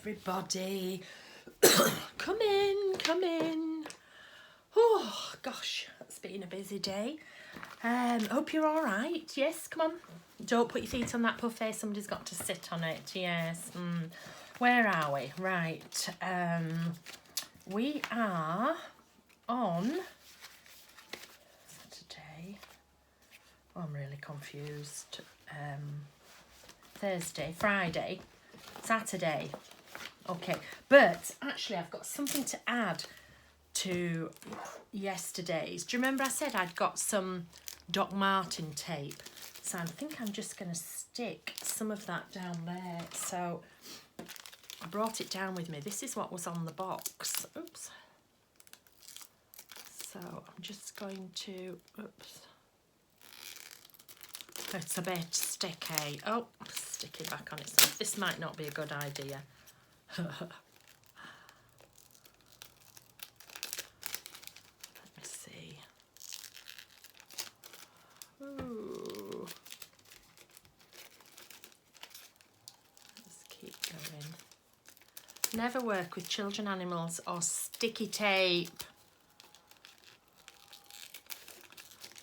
everybody. Come in, come in. Oh, gosh, it's been a busy day. Hope you're all right. Yes, come on. Don't put your feet on that buffet. Somebody's got to sit on it. Yes. Where are we? Right. We are on Saturday. Oh, I'm really confused. Thursday, Friday, Saturday. Okay, but actually I've got something to add to yesterday's. Do you remember I said I'd got some Doc Martin tape? So I think I'm just going to stick some of that down there. So I brought it down with me. This is what was on the box. Oops. So I'm just going to, oops. It's a bit sticky. Oh, stick it back on itself. This might not be a good idea. Let me see. Ooh. Let's keep going. Never work with children, animals, or sticky tape.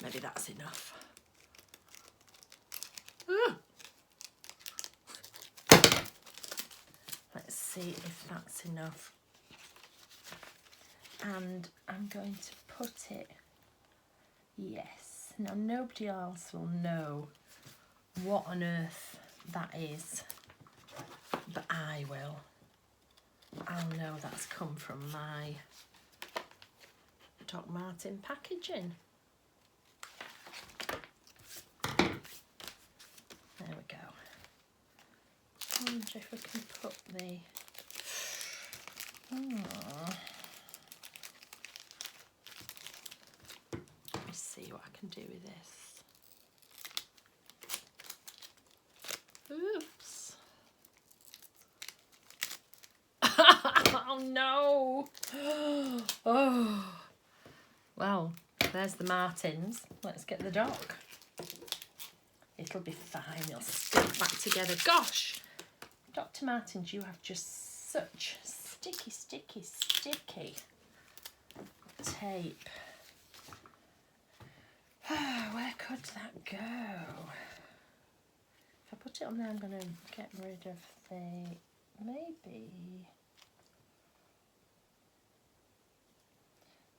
Maybe that's enough. Let's see if that's enough. And I'm going to put it, yes. Now nobody else will know what on earth that is, but I will. I'll know that's come from my Doc Martin packaging. There we go. I wonder if we can put the... Let me see what I can do with this. Oops. Oh no. Oh. Well, there's the Martins. Let's get the Doc. It'll be fine. It'll stick back together. Gosh, Dr. Martins, you have just such sticky, sticky, sticky tape. Where could that go? If I put it on there, I'm going to get rid of the...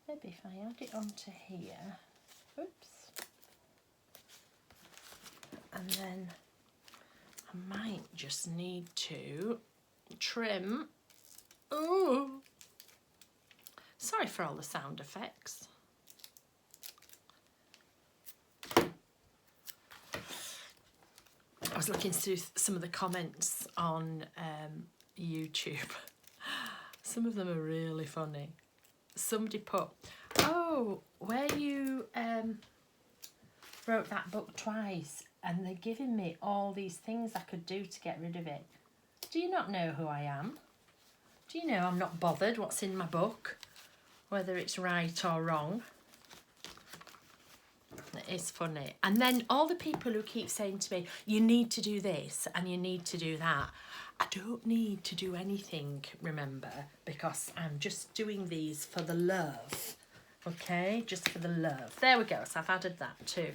Maybe if I add it onto here. Oops. And then I might just need to trim. Ooh. Sorry for all the sound effects. I was looking through some of the comments on YouTube. Some of them are really funny. Somebody put, oh, where you wrote that book twice, and they're giving me all these things I could do to get rid of it. Do you not know who I am? Do you know I'm not bothered what's in my book, whether it's right or wrong? It is funny. And then all the people who keep saying to me, you need to do this and you need to do that. I don't need to do anything, remember, because I'm just doing these for the love. Okay, just for the love. There we go. So I've added that to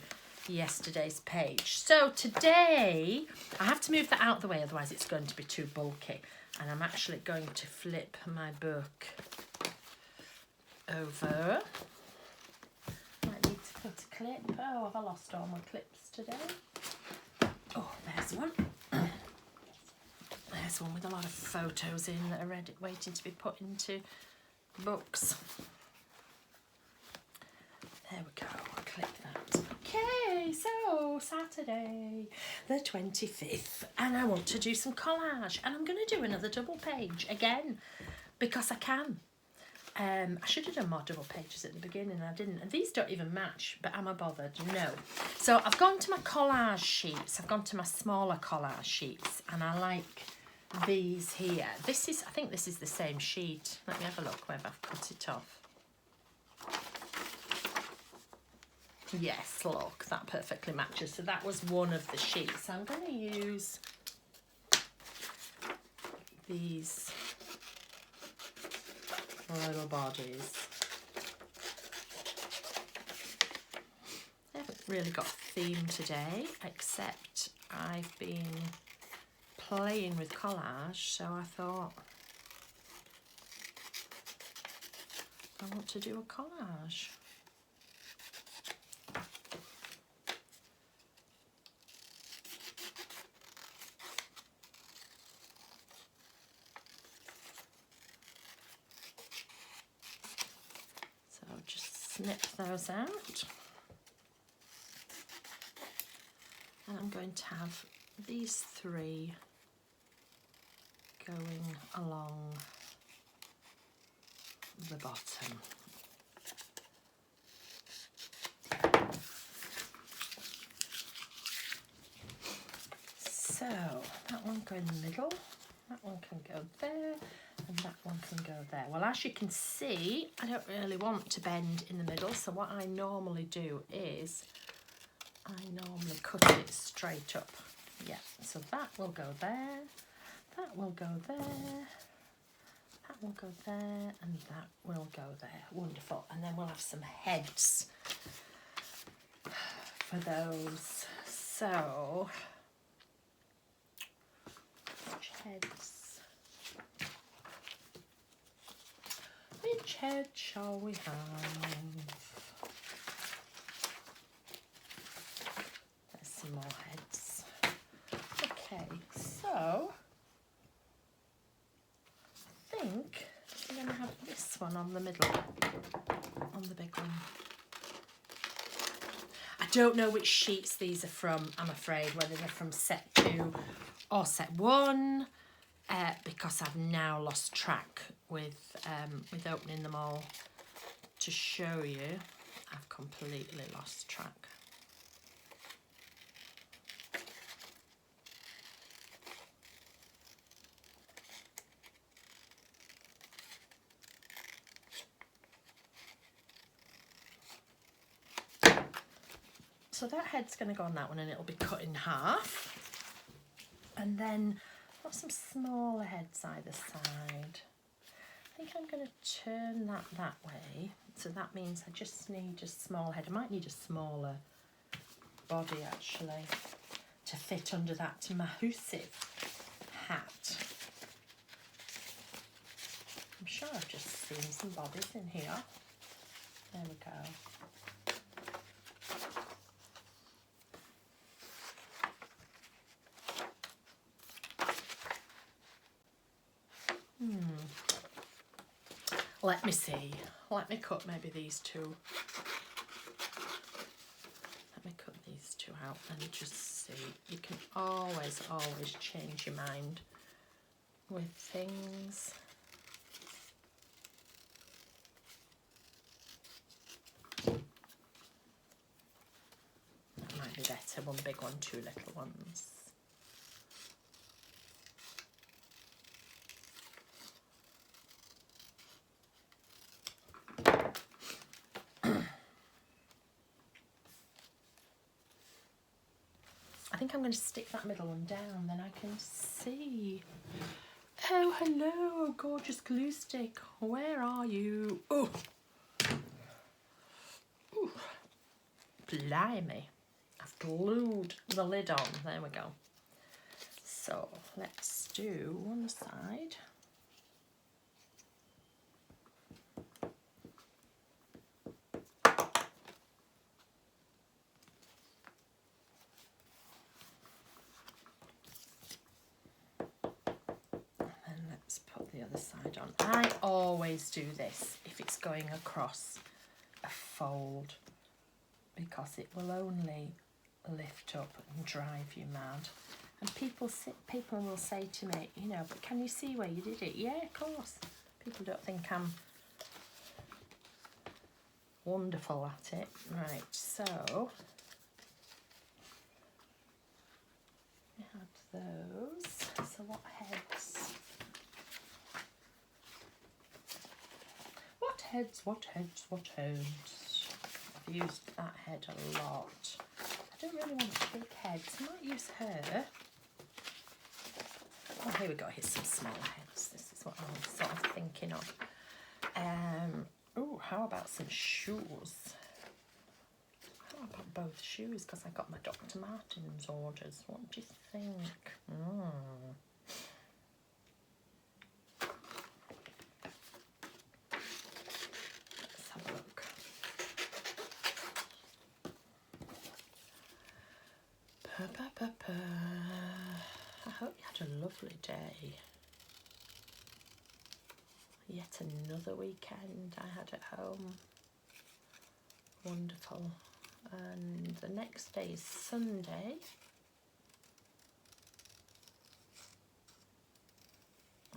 yesterday's page. So today I have to move that out of the way, otherwise it's going to be too bulky, and I'm actually going to flip my book over. Might need to put a clip. Oh, have I lost all my clips today? Oh, there's one. There's one with a lot of photos in that are ready, waiting to be put into books. There we go, I'll clip that. Okay, so Saturday the 25th, and I want to do some collage, and I'm going to do another double page again because I can. I should have done more double pages at the beginning, and I didn't, and these don't even match, but am I bothered? No. So I've gone to my collage sheets, I've gone to my smaller collage sheets, and I like these here. This is, I think this is the same sheet. Let me have a look whether I've cut it off. Yes, look, that perfectly matches. So that was one of the sheets. I'm going to use these little bodies. I haven't really got a theme today, except I've been playing with collage, so I thought I want to do a collage. So just snip those out. And I'm going to have these three going along the bottom. So that one go in the middle, that one can go there, and that one can go there. Well, as you can see, I don't really want to bend in the middle, so what I normally do is I normally cut it straight up. Yeah, so that will go there, that will go there, that will go there, and that will go there. Wonderful. And then we'll have some heads for those. So, which heads? Which head shall we have? There's some more heads. Okay, so I think I'm going to have this one on the middle, on the big one. I don't know which sheets these are from, I'm afraid, whether they're from set 2 or set 1, because I've now lost track with opening them all to show you. I've completely lost track. So that head's going to go on that one, and it'll be cut in half. And then I've got some smaller heads either side. I think I'm going to turn that way. So that means I just need a small head. I might need a smaller body actually to fit under that massive hat. I'm sure I've just seen some bodies in here. There we go. Let me see. Let me cut maybe these two. Let me cut these two out and just see. You can always change your mind with things. That might be better. One big one, two little ones. I think I'm going to stick that middle one down, then I can see. Oh, hello, gorgeous glue stick. Where are you? Oh, ooh. Blimey. I've glued the lid on. There we go. So let's do one side. Put the other side on. I always do this if it's going across a fold, because it will only lift up and drive you mad. And people will say to me, you know, but can you see where you did it? Yeah, of course. People don't think I'm wonderful at it. Right, so we have those. So what heads? What heads? I've used that head a lot. I don't really want big heads. I might use her. Oh, here we go. Here's some small heads. This is what I'm sort of thinking of. Oh, how about some shoes? How about both shoes? Because I got my Dr. Martens orders. What do you think? Let's have a look. I hope you had a lovely day. Yet another weekend I had at home. Wonderful. And the next day is Sunday.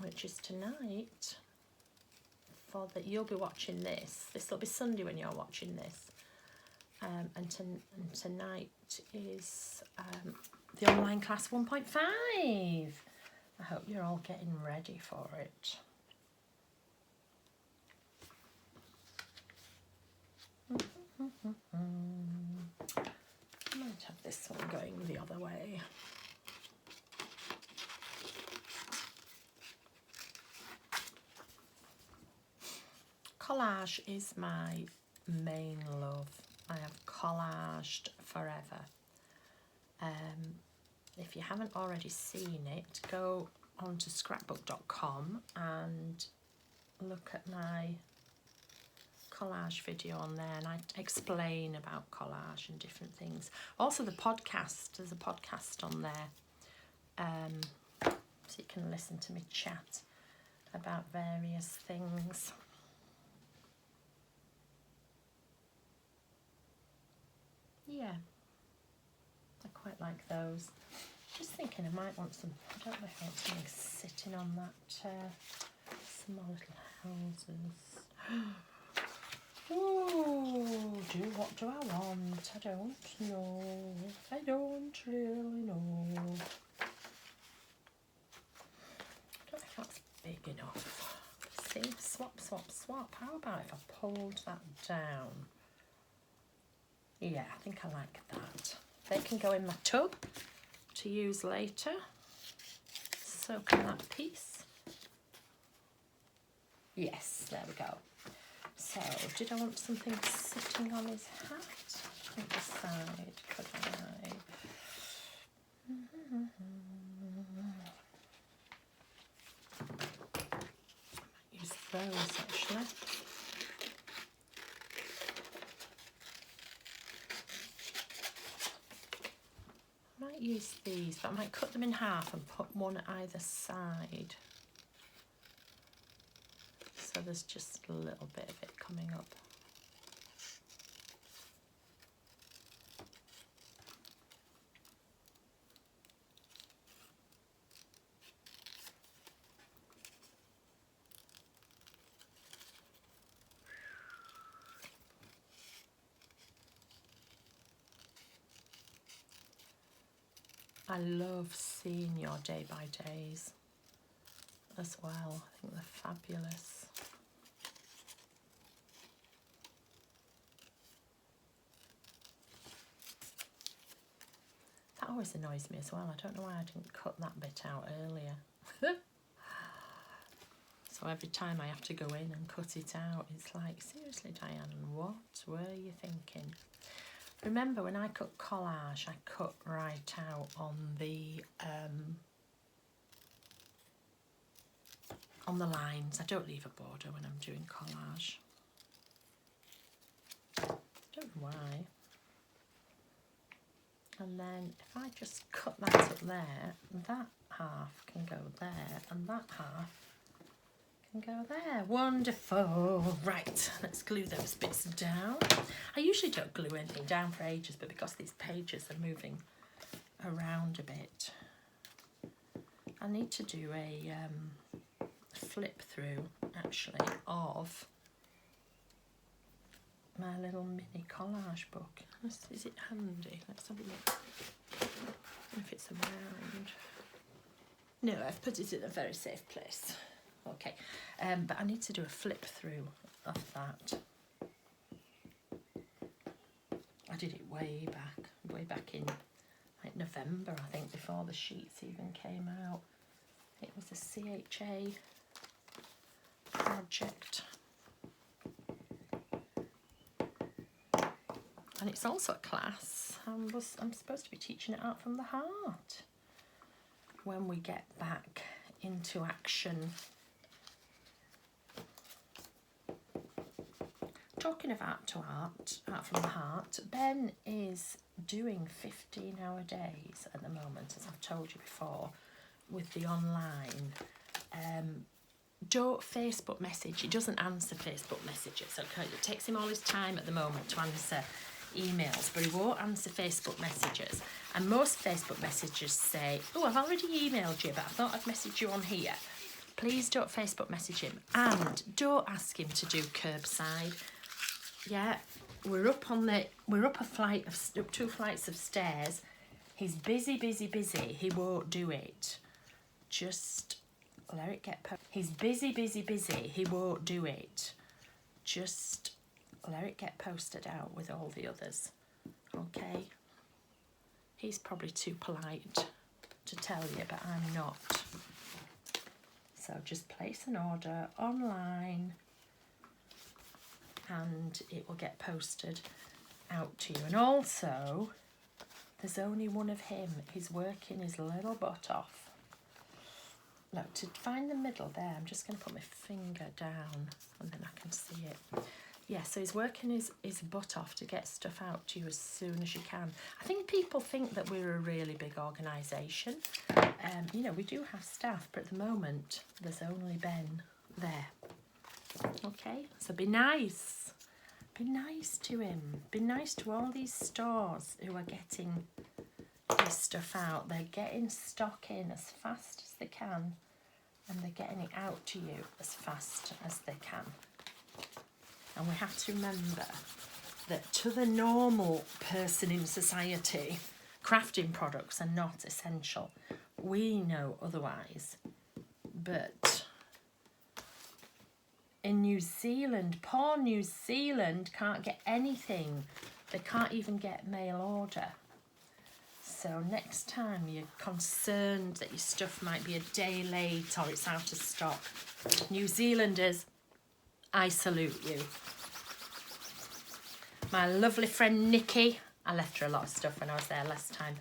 Which is tonight. For that, you'll be watching this. This will be Sunday when you're watching this. And tonight is the online class 1.5. I hope you're all getting ready for it. I might have this one going the other way. Collage is my main love. I have collaged forever. If you haven't already seen it, go onto scrapbook.com and look at my collage video on there, and I explain about collage and different things. Also the podcast, there's a podcast on there, so you can listen to me chat about various things. Yeah, I quite like those. Just thinking I might want some, I don't know if I want something sitting on that, small little houses. Oh, what do I want? I don't know. I don't really know. I don't know if that's big enough. See, swap, swap, swap. How about if I pulled that down? Yeah, I think I like that. They can go in my tub to use later. So can that piece. Yes, there we go. So, did I want something sitting on his hat? I can't decide, could I? I might use those actually. I might use these, but I might cut them in half and put one at either side. So there's just a little bit of it coming up. I love seeing your day by days as well. I think they're fabulous. That always annoys me as well. I don't know why I didn't cut that bit out earlier. So every time I have to go in and cut it out, it's like, seriously, Diane, what were you thinking? Remember, when I cut collage, I cut right out on the lines. I don't leave a border when I'm doing collage. Don't know why. And then if I just cut that up there, that half can go there, and that half can go there. Wonderful. Right, let's glue those bits down. I usually don't glue anything down for ages, but because these pages are moving around a bit, I need to do a flip through actually of my little mini collage book. Is it handy? Let's have a look. I don't know if it's around. No, I've put it in a very safe place. Okay, but I need to do a flip through of that. I did it way back in like November, I think, before the sheets even came out. It was a CHA project. And it's also a class. I'm supposed to be teaching it art from the heart when we get back into action. Talking of art from the heart, Ben is doing 15-hour days at the moment, as I've told you before, with the online. Don't Facebook message. He doesn't answer Facebook messages. Okay, it takes him all his time at the moment to answer emails, but he won't answer Facebook messages. And most Facebook messages say, oh, I've already emailed you, but I thought I'd message you on here. Please don't Facebook message him, and don't ask him to do curbside. Yeah, we're up up 2 flights of stairs. He's busy. He won't do it. Just let it get He's busy. He won't do it. Just let it get posted out with all the others. Okay? He's probably too polite to tell you, but I'm not. So just place an order online and it will get posted out to you. And also, there's only one of him. He's working his little butt off. Look, to find the middle there, I'm just going to put my finger down and then I can see it. Yeah, so he's working his butt off to get stuff out to you as soon as you can. I think people think that we're a really big organisation. You know, we do have staff, but at the moment, there's only Ben there. Okay, so be nice. Be nice to him. Be nice to all these stores who are getting this stuff out. They're getting stock in as fast as they can, and they're getting it out to you as fast as they can. And we have to remember that to the normal person in society, crafting products are not essential. We know otherwise. But in New Zealand, poor New Zealand can't get anything. They can't even get mail order. So next time you're concerned that your stuff might be a day late or it's out of stock, New Zealanders, I salute you. My lovely friend Nikki, I left her a lot of stuff when I was there last time.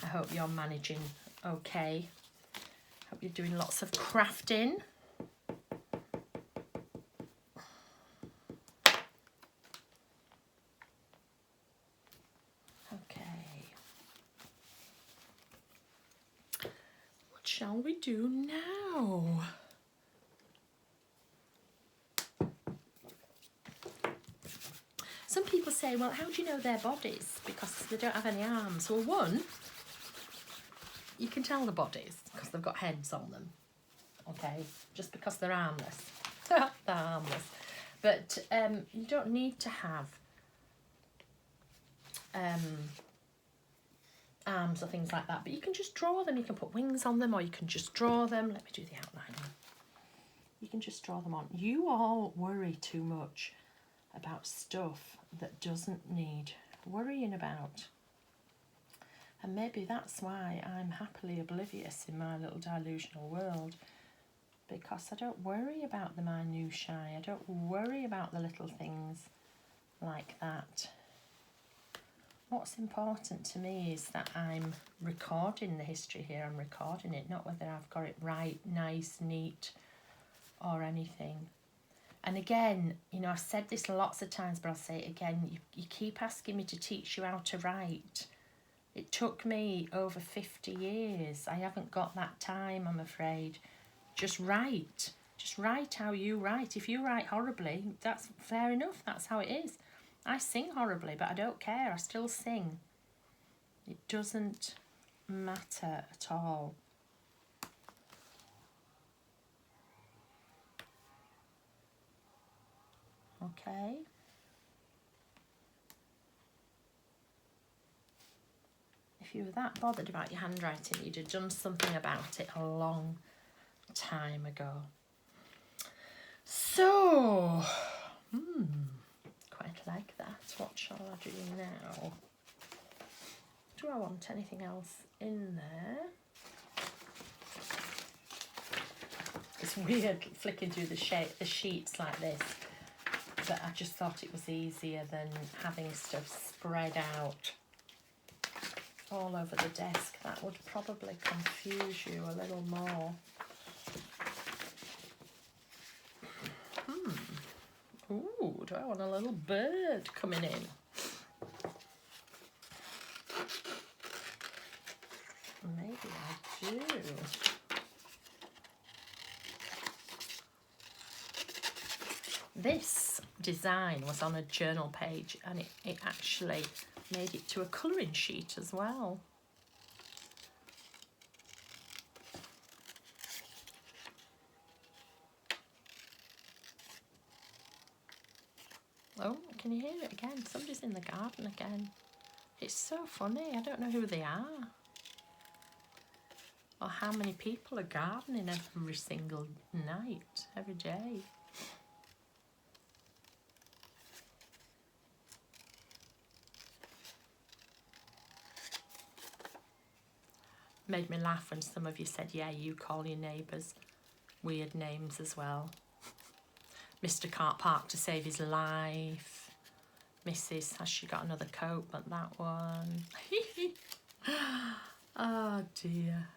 I hope you're managing okay. Hope you're doing lots of crafting. Okay. What shall we do now? Some people say, well, how do you know their bodies? Because they don't have any arms. Well, one, you can tell the bodies because they've got heads on them. Okay, just because they're armless. They're armless. But you don't need to have arms or things like that. But you can just draw them. You can put wings on them, or you can just draw them. Let me do the outline. You can just draw them on. You all worry too much about stuff that doesn't need worrying about. And maybe that's why I'm happily oblivious in my little delusional world, because I don't worry about the minutiae. I don't worry about the little things like that. What's important to me is that I'm recording the history here. I'm recording it, not whether I've got it right, nice, neat, or anything. And again, you know, I've said this lots of times, but I'll say it again. You keep asking me to teach you how to write. It took me over 50 years. I haven't got that time, I'm afraid. Just write. Just write how you write. If you write horribly, that's fair enough. That's how it is. I sing horribly, but I don't care. I still sing. It doesn't matter at all. Okay. If you were that bothered about your handwriting, you'd have done something about it a long time ago. So, quite like that. What shall I do now? Do I want anything else in there? It's weird flicking through the sheets like this, but I just thought it was easier than having stuff spread out all over the desk. That would probably confuse you a little more. Ooh, do I want a little bird coming in? Maybe I do. This design was on a journal page, and it actually made it to a colouring sheet as well. Oh, can you hear it again? Somebody's in the garden again. It's so funny. I don't know who they are, or how many people are gardening every single night, every day. Made me laugh when some of you said, yeah, you call your neighbours weird names as well. Mr. can't park to save his life. Mrs. has she got another coat but that one. Oh dear.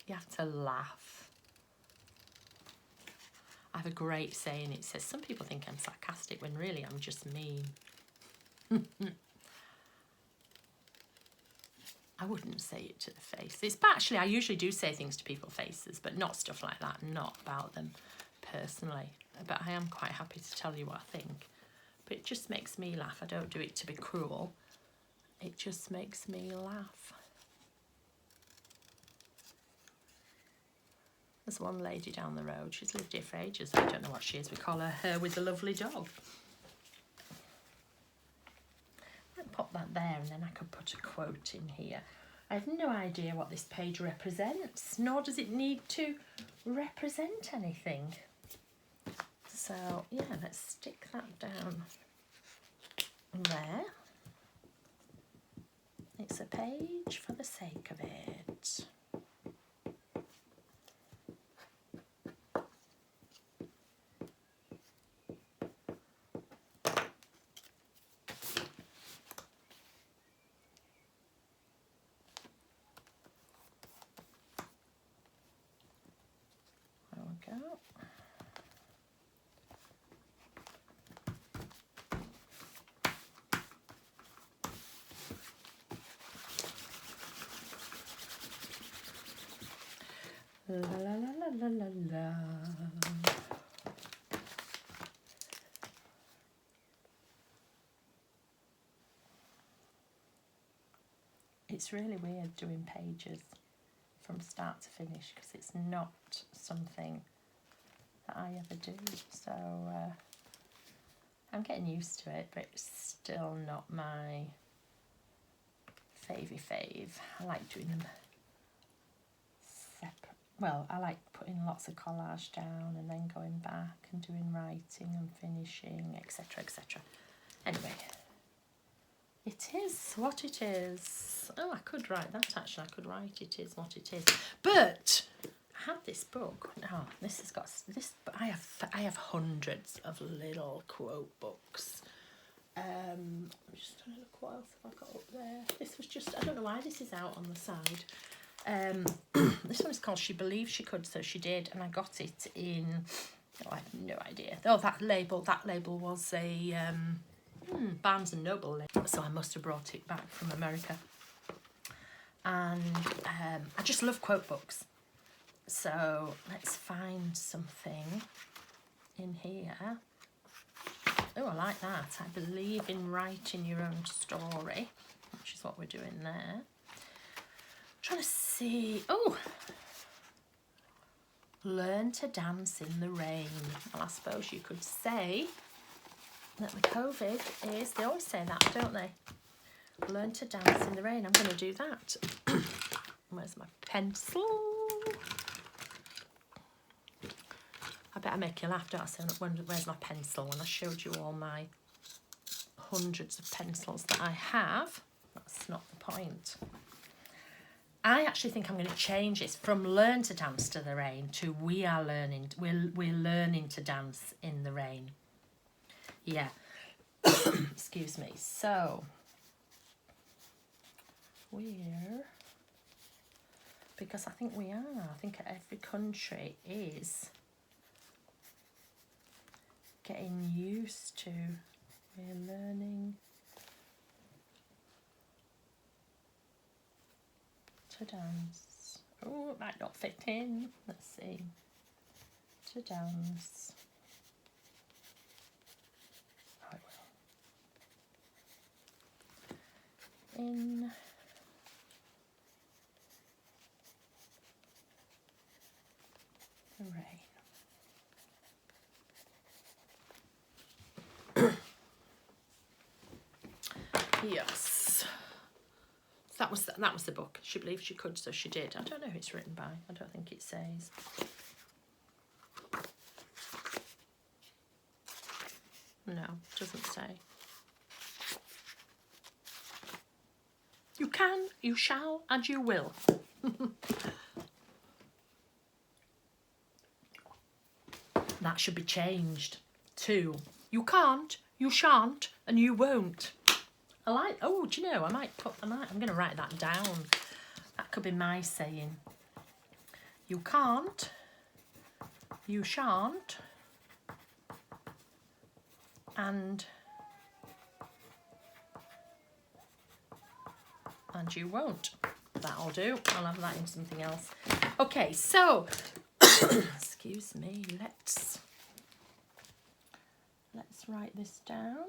You have to laugh. I have a great saying. It says, some people think I'm sarcastic when really I'm just mean. I wouldn't say it to the face. But actually, I usually do say things to people's faces, but not stuff like that, not about them personally. But I am quite happy to tell you what I think. But it just makes me laugh. I don't do it to be cruel. It just makes me laugh. There's one lady down the road. She's lived here for ages. I don't know what she is. We call her with the lovely dog. I'll pop that there, and then I could put a quote in here. I have no idea what this page represents, nor does it need to represent anything. So, yeah, let's stick that down there. It's a page for the sake of it. There we go. La la la la la la. It's really weird doing pages from start to finish because it's not something that I ever do. So I'm getting used to it, but it's still not my fave. I like doing them separate. Well, I like putting lots of collage down and then going back and doing writing and finishing, etc, etc. Anyway, it is what it is. Oh, I could write that actually. I could write it is what it is. But I had this book. Oh, this has got this. I have hundreds of little quote books. I'm just trying to look what else have I got up there. This was just, I don't know why this is out on the side. This one is called She Believed She Could, So She Did, and I got it in, I have no idea. Oh, that label was a Barnes and Noble label, so I must have brought it back from America. And I just love quote books. So let's find something in here. Oh, I like that. I believe in writing your own story, which is what we're doing there. Trying to see. Oh, learn to dance in the rain. Well, I suppose you could say that the COVID is, they always say that, don't they? Learn to dance in the rain. I'm going to do that. Where's my pencil? I bet I make you laugh, don't I? So where's my pencil? When I showed you all my hundreds of pencils that I have, that's not the point. I actually think I'm going to change this from learn to dance to the rain to we're learning to dance in the rain. Yeah. Excuse me. So because I think we are. I think every country is getting used to, we're learning to dance. Oh, it might not fit in. Let's see. To dance. Oh, it will. In the rain. Yes. That was the book. She believed she could, so she did. I don't know who it's written by. I don't think it says. No, it doesn't say. You can, you shall, and you will. That should be changed to you can't, you shan't, and you won't. I like, oh, do you know, I'm going to write that down. That could be my saying. You can't, you shan't, and you won't. That'll do. I'll have that in something else. Okay, so, excuse me, let's write this down.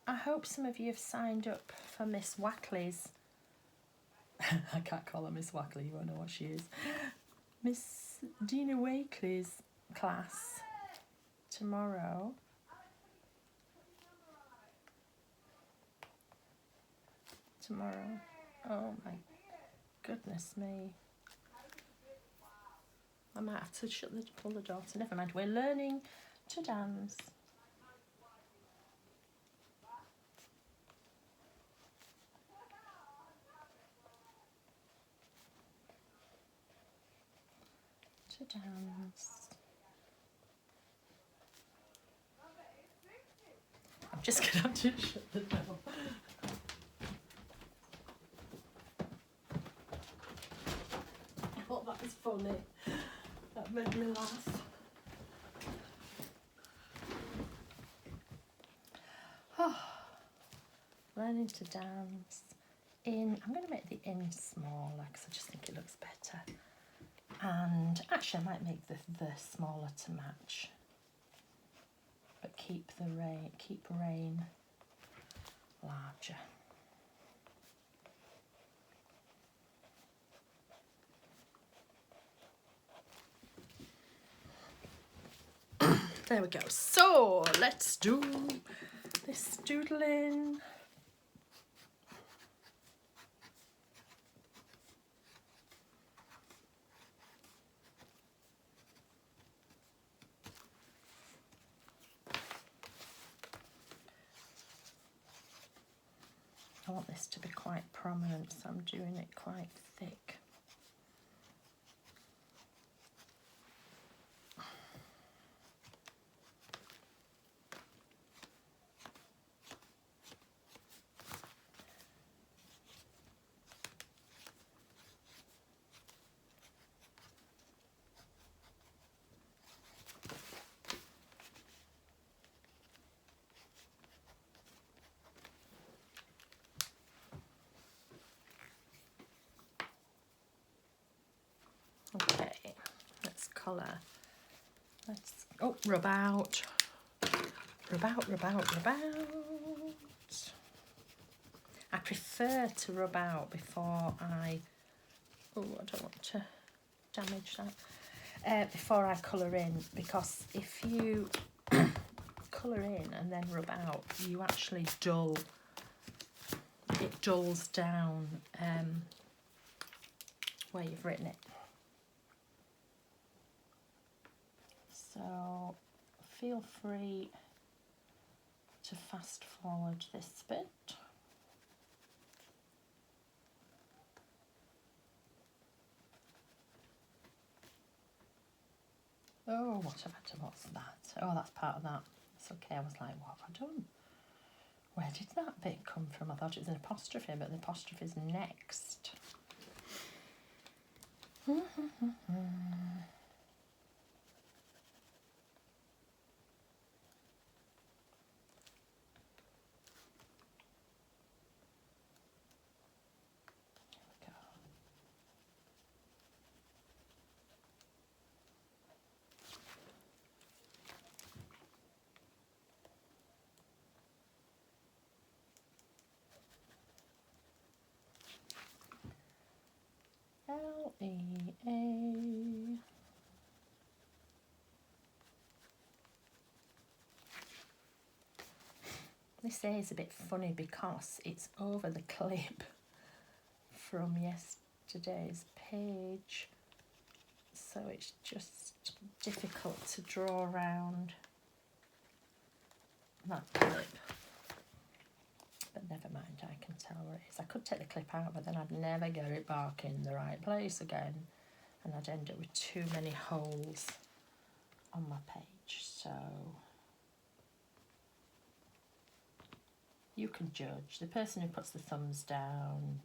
I hope some of you have signed up for Miss Wackley's. I can't call her Miss Wackley, you won't know what she is. Miss Dina Wakely's class tomorrow. Oh my goodness me. I might have to pull the door. So never mind. We're learning to dance. To dance. I'm just going to have to shut the door. I thought that was funny. That made me laugh. Oh, learning to dance in. I'm going to make the in smaller because I just think it looks better. And actually, I might make the smaller to match. But keep rain larger. There we go. So let's do this doodling. I want this to be quite prominent, so I'm doing it quite thick. Okay, let's colour. Rub out. I prefer to rub out before I don't want to damage that. Before I colour in, because if you colour in and then rub out, you actually dull, it dulls down where you've written it. So feel free to fast forward this bit. Oh, what's that? Oh, that's part of that. It's okay. I was like, what have I done? Where did that bit come from? I thought it was an apostrophe, but the apostrophe is next. L-E-A. This A is a bit funny because it's over the clip from yesterday's page, so it's just difficult to draw around that clip. But never mind, I can tell where it is. I could take the clip out, but then I'd never get it back in the right place again, and I'd end up with too many holes on my page. So you can judge. The person who puts the thumbs down,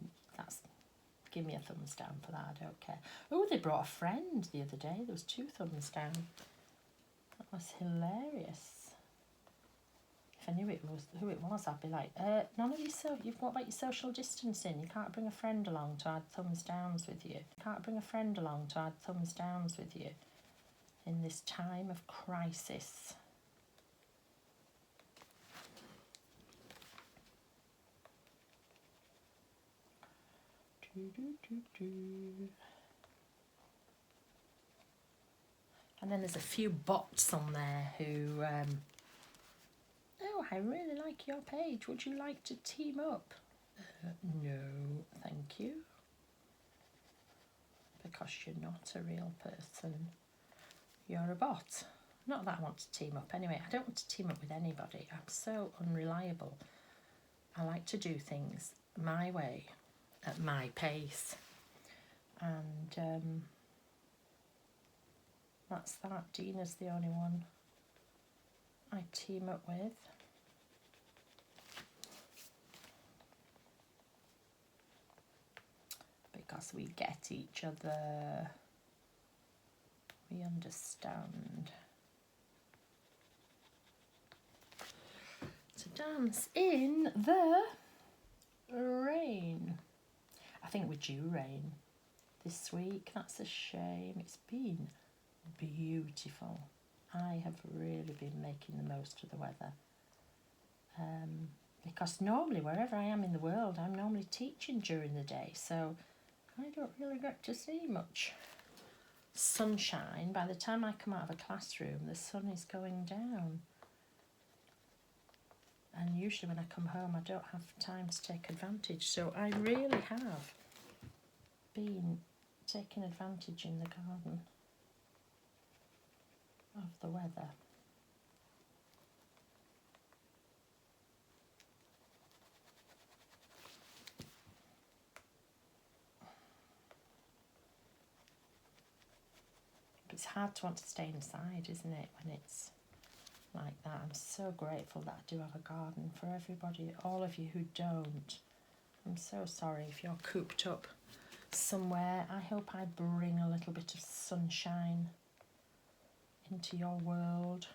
give me a thumbs down for that, I don't care. Oh, they brought a friend the other day. There was 2 thumbs down. That was hilarious. If I knew who it was, I'd be like, none of you, what about your social distancing? You can't bring a friend along to add thumbs downs with you. You can't bring a friend along to add thumbs downs with you in this time of crisis. And then there's a few bots on there who, oh, I really like your page. Would you like to team up? No, thank you. Because you're not a real person. You're a bot. Not that I want to team up anyway. I don't want to team up with anybody. I'm so unreliable. I like to do things my way, at my pace. And that's that. Dina's the only one I team up with. Because we get each other. We understand. To dance in the rain. I think we're due rain this week. That's a shame. It's been beautiful. I have really been making the most of the weather. Because normally wherever I am in the world, I'm normally teaching during the day, so I don't really get to see much sunshine. By the time I come out of a classroom, the sun is going down. And usually when I come home, I don't have time to take advantage. So I really have been taking advantage in the garden of the weather. It's hard to want to stay inside, isn't it, when it's like that. I'm so grateful that I do have a garden. For everybody, all of you who don't, I'm so sorry if you're cooped up somewhere. I hope I bring a little bit of sunshine into your world.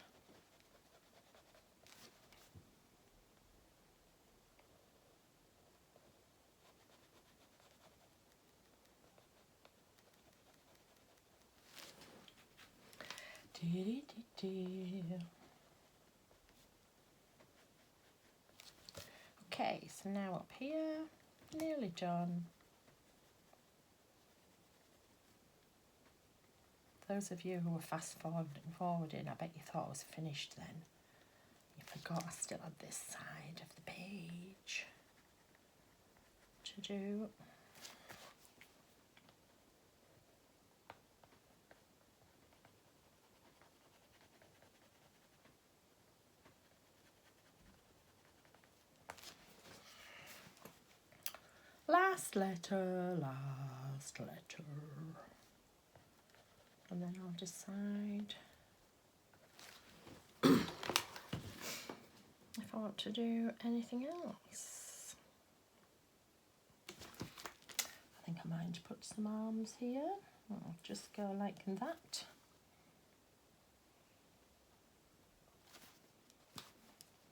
Okay, so now up here, nearly done. Those of you who were fast forwarding, I bet you thought I was finished then. You I still had this side of the page to do. Last letter, and then I'll decide if I want to do anything else. I think I might put some arms here. I'll just go like that.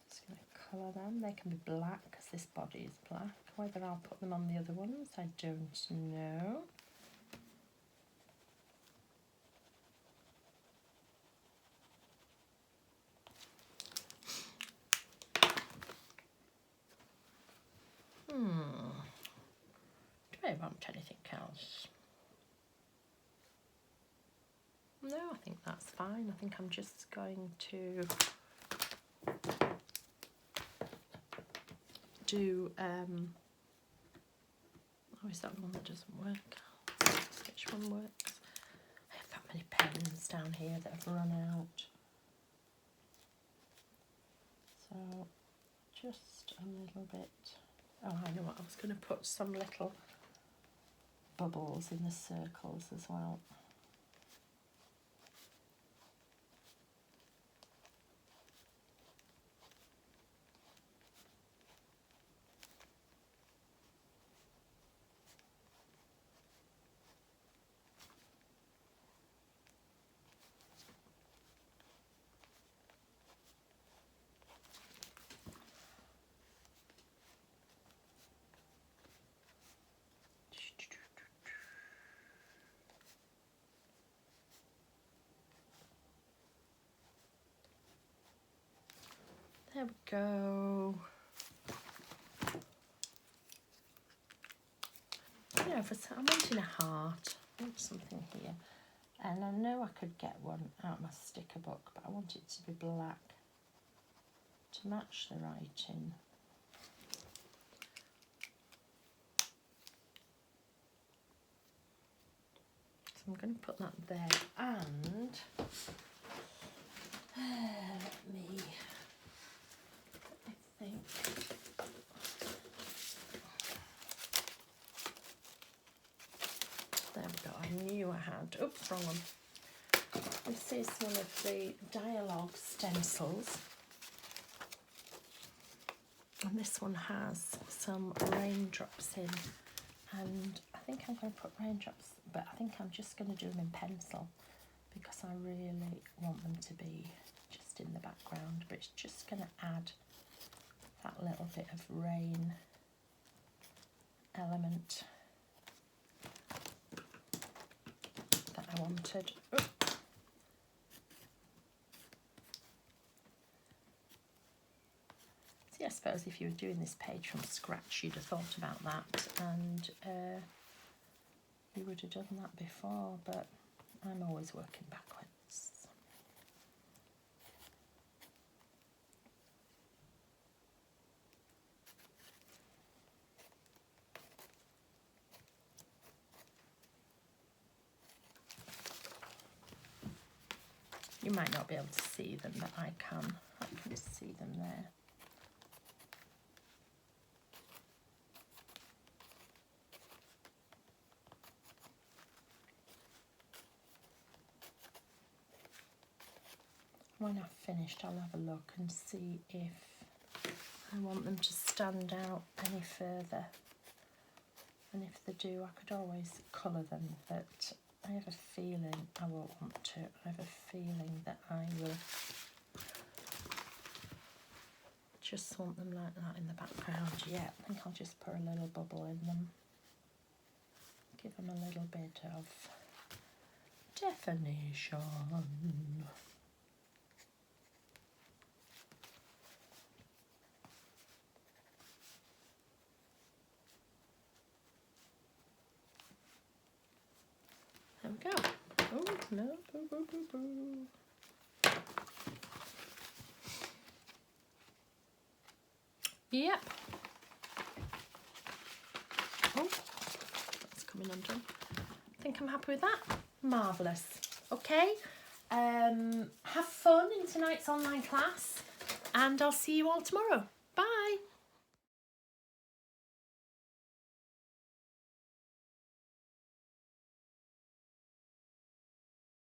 Just going to colour them. They can be black because this body is black. Whether I'll put them on the other ones, I don't know. Do I want anything else? No, I think that's fine. I think I'm just going to do, oh, is that the one that doesn't work? Which one works? I have that many pens down here that have run out. So, just a little bit. Oh, I know what, I was going to put some little bubbles in the circles as well. There we go. Yeah, I'm wanting a heart. I want something here. And I know I could get one out of my sticker book, but I want it to be black to match the writing. So I'm going to put that there, and let me, I think, there we go, I knew I had, oops, wrong one. This is one of the Dyalog stencils, and this one has some raindrops in, and I think I'm going to put raindrops, but I think I'm just going to do them in pencil because I really want them to be just in the background, but it's just going to add that little bit of rain element that I wanted. Ooh. See, I suppose if you were doing this page from scratch, you'd have thought about that, and you would have done that before, but I'm always working backwards. You might not be able to see them, but I can see them there. When I've finished, I'll have a look and see if I want them to stand out any further. And if they do, I could always colour them, but I have a feeling I won't want to. I have a feeling that I will just want them like that in the background. Yeah, I think I'll just put a little bubble in them. Give them a little bit of definition. There we go. Oh, no, boo, boo, boo, boo. Yep. Oh, that's coming undone. I think I'm happy with that. Marvellous. Okay. Have fun in tonight's online class, and I'll see you all tomorrow.